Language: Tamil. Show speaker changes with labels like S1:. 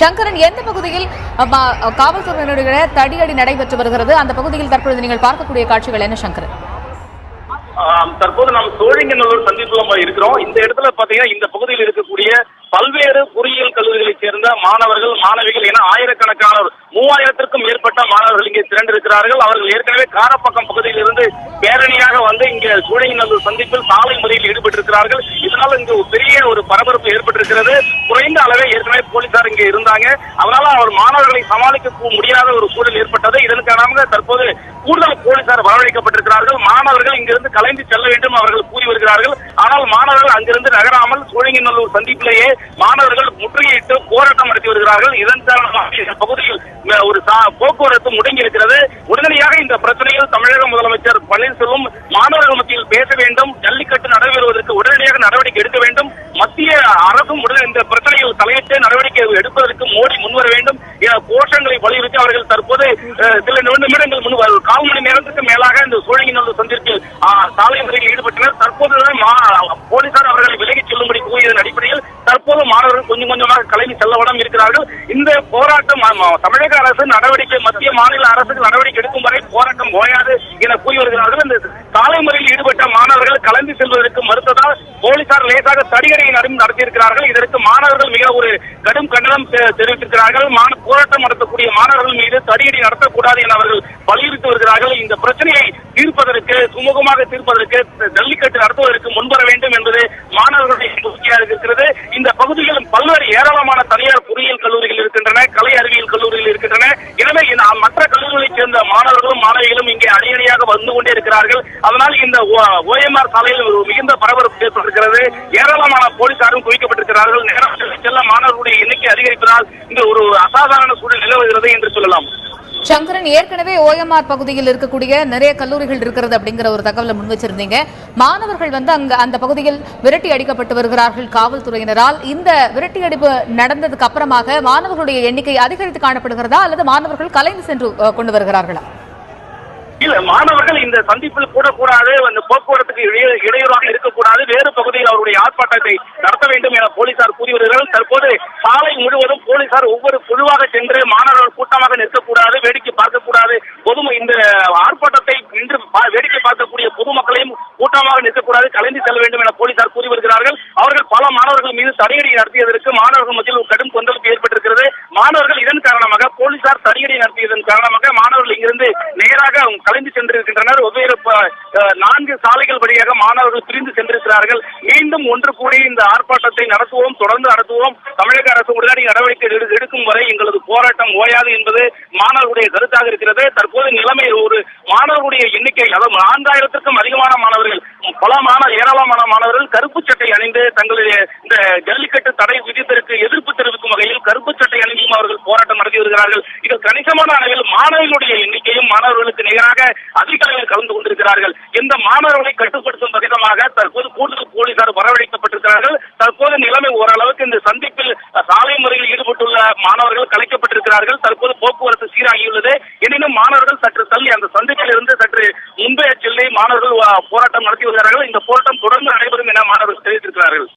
S1: சங்கரன், எந்த பகுதியில் காவல்துறையினருடைய தடியடி நடைபெற்று வருகிறது? அந்த பகுதியில் தற்பொழுது நீங்கள் பார்க்கக்கூடிய காட்சிகள் என்ன சங்கரன்?
S2: தற்போது நாம் சோழிங்கநல்லூர் சந்திப்புல இருக்கிறோம். இந்த இடத்துல பாத்தீங்கன்னா இந்த பகுதியில் இருக்கக்கூடிய பல்வேறு பொறியியல் கல்லூரிகளைச் சேர்ந்த மாணவர்கள் மாணவிகள் என ஆயிரக்கணக்கானோர் 3000க்கும் மேற்பட்ட மாணவர்கள் இங்கே திரண்டிருக்கிறார்கள். அவர்கள் ஏற்கனவே காரப்பக்கம் பகுதியில் இருந்து பேரணியாக வந்து இங்கே சோழிங்கநல்லூர் சந்திப்பில் சாலை மறியலில் ஈடுபட்டிருக்கிறார்கள். இதனால் இங்கு பெரிய ஒரு பரபரப்பு ஏற்பட்டிருக்கிறது. குறைந்த அளவே ஏற்கனவே போலீசார் இங்கே இருந்தாங்க. அதனால அவர் மாணவர்களை சமாளிக்க முடியாத ஒரு சூழல் ஏற்பட்டது. இதன் காரணமாக தற்போது கூடுதல் போலீசார் வரவழைக்கப்பட்டிருக்கிறார்கள். மாணவர்கள் இங்கிருந்து கலைந்து செல்ல வேண்டும் அவர்கள் கூறி வருகிறார்கள். ஆனால் மாணவர்கள் அங்கிருந்து நகராமல் சோழிங்கநல்லூர் சந்திப்பிலேயே மாணவர்கள் முற்றுகையிட்டு போராட்டம் நடத்தி வருகிறார்கள். இதன் காரணமாக இந்த பகுதியில் ஒரு போக்குவரத்து முடங்கி இருக்கிறது. உடனடியாக இந்த பிரச்சனையில் தமிழக முதலமைச்சர் பன்னீர்செல்வம் மாணவர்கள் மத்தியில் பேச வேண்டும், ஜல்லிக்கட்டு நடைபெறுவதற்கு உடனடியாக நடவடிக்கை எடுக்க வேண்டும், மத்திய அரசும் உடனே இந்த பிரச்சனையில் தலையிட்டு நடவடிக்கை எடுப்பதற்கு மோடி முன்வர வேண்டும் என கோஷங்களை வலியுறுத்தி அவர்கள் தற்போது சில நிமிடங்கள் முன் கால் மணி நேரத்துக்கு மேலாக இந்த சோழிங்கநல்லூர் சந்திப்பில் சாலை மறியலில் ஈடுபட்டனர். தற்போது போலீசார் அவர்களை விலகிச் செல்லும்படி கூறியதன் அடிப்படையில் தற்போது மாணவர்கள் கொஞ்சம் கொஞ்சமாக கலைந்து செல்லவடம் இருக்கிறார்கள். இந்த போராட்டம் தமிழக அரசு நடவடிக்கை, மத்திய மாநில அரசுக்கு நடவடிக்கை எடுக்கும் வரை போராட்டம் ஓயாது என கூறி வருகிறார்கள். இந்த சாலை மறியலில் ஈடுபட்ட மாணவர்கள் கலந்து செல்வதற்கு மறுத்ததால் போலீசார் லேசாக தடியடியை நடத்தியிருக்கிறார்கள். இதற்கு மாணவர்கள் மிக ஒரு கடும் கண்டனம் தெரிவித்திருக்கிறார்கள். போராட்டம் நடத்தக்கூடிய மாணவர்கள் மீது தடியடி நடத்தக்கூடாது என அவர்கள் வலியுறுத்தி வருகிறார்கள். இந்த பிரச்சனையை தீர்ப்பதற்கு, சுமூகமாக தீர்ப்பதற்கு, ஜல்லிக்கட்டு நடத்துவதற்கு முன்வர வேண்டும் என்பது மாணவர்களுடைய கோரிக்கையாக இருக்கிறது. இந்த பகுதியில் பல்வேறு ஏராளமான தனியார் பொறியியல் கல்லூரிகள் இருக்கின்றன, கலை அறிவியல் கல்லூரிகள் இருக்கின்றன. எனவே மற்ற கல்லூரிகளைச் சேர்ந்த மாணவர்களும் மாணவிகளும் இங்கே அடியடியாக வந்து கொண்டே இருக்கிறார்கள். அதனால் இந்த OMR சாலையில் மிகுந்த பரபரப்பு ஏற்பட்டிருக்கிறது. ஏராளமான போலீசாரும் குவிக்கப்பட்டிருக்கிறார்கள். நேரம் செல்ல மாணவர்களுடைய எண்ணிக்கை அதிகரிப்பதால் இங்கு ஒரு அசாதாரண சூழல் நிலவுகிறது என்று சொல்லலாம்.
S1: சங்கரன், ஏற்கனவே OMR பகுதியில் இருக்கக்கூடிய நிறைய கல்லூரிகள் இருக்கிறது அப்படிங்கிற ஒரு தகவலை முன் வச்சிருந்தீங்க. மாணவர்கள் வந்து அந்த பகுதியில் விரட்டி அடிக்கப்பட்டு வருகிறார்கள் காவல்துறையினரால். இந்த விரட்டி அடிப்பு நடந்ததுக்கு அப்புறமாக மாணவர்களுடைய எண்ணிக்கை அதிகரித்து காணப்படுகிறதா அல்லது மாணவர்கள் கலைந்து சென்று கொண்டு வருகிறார்களா?
S2: இல்ல, மாணவர்கள் இந்த சந்திப்பில் கூடக்கூடாது, அந்த போக்குவரத்துக்கு இடையூறாக இருக்கக்கூடாது, வேறு பகுதியில் அவருடைய ஆர்ப்பாட்டத்தை நடத்த வேண்டும் என போலீசார் கூறி வருகிறார்கள். தற்போது சாலை முழுவதும் போலீசார் ஒவ்வொரு குழுவாக சென்று மாணவர்கள் கூட்டமாக நிற்கக்கூடாது, வேடிக்கை பார்க்கக்கூடாது, இந்த ஆர்ப்பாட்டத்தை இன்று வேடிக்கை பார்க்கக்கூடிய பொதுமக்களையும் கூட்டமாக நிற்கக்கூடாது, கலைந்து செல்ல வேண்டும் என போலீசார் கூறி வருகிறார்கள். அவர்கள் பல மாணவர்கள் மீது தடியடி நடத்தியதற்கு மாணவர்கள் மத்தியில் கடும் கொந்தளிப்பு ஏற்பட்டிருக்கிறது. மாணவர்கள் இதன் காரணமாக போலீசார் தடியடி நடத்தியதன் காரணமாக மாணவர்கள் இங்கிருந்து நேராக கலைந்து சென்றிருக்கின்றனர். வெவ்வேறு 4 சாலைகள் வழியாக மாணவர்கள் பிரிந்து சென்றிருக்கிறார்கள். மீண்டும் ஒன்று கூடி இந்த ஆர்ப்பாட்டத்தை நடத்துவோம், தொடர்ந்து நடத்துவோம், தமிழக அரசு உடனடி நடவடிக்கை எடுக்கும் வரை எங்களது போராட்டம் ஓயாது என்பது மாணவர்களுடைய கருத்தாக இருக்கிறது. தற்போது நிலைமை ஒரு மாணவர்களுடைய எண்ணிக்கை, அதாவது 4000க்கும் அதிகமான மாணவர்கள், ஏராளமான மாணவர்கள் கருப்பு சட்டை அணிந்து தங்களுடைய இந்த ஜல்லிக்கட்டு தடை விதித்திற்கு எதிர்ப்பு தெரிவிக்கும் வகையில் கருப்பு சட்டை அணிந்தும் அவர்கள் போராட்டம் நடத்தி வருகிறார்கள். இதில் கணிசமான அளவில் மாணவர்களுடைய எண்ணிக்கையும் மாணவர்களுக்கு நிகராக அதிக அளவில் கலந்து கொண்டிருக்கிறார்கள். இந்த மாணவர்களை கட்டுப்படுத்தும் விதமாக தற்போது கூடுதல் போலீசார் வரவழைக்கப்பட்டிருக்கிறார்கள். தற்போது நிலைமை ஓரளவுக்கு இந்த சந்திப்பில் சாலை முறையில் ஈடுபட்டுள்ள மாணவர்கள் கலைக்கப்பட்டிருக்கிறார்கள். தற்போது போக்குவரத்து சீராகியுள்ளது. எனினும் மாணவர்கள் சற்று தள்ளி அந்த சந்திப்பில் இருந்து சற்று முன்பே செல்லை மாணவர்கள் போராட்டம் நடத்தி வருகிறார்கள். இந்த போராட்டம் தொடர்ந்து நடைபெறும் என மாணவர்கள் தெரிவித்திருக்கிறார்கள்.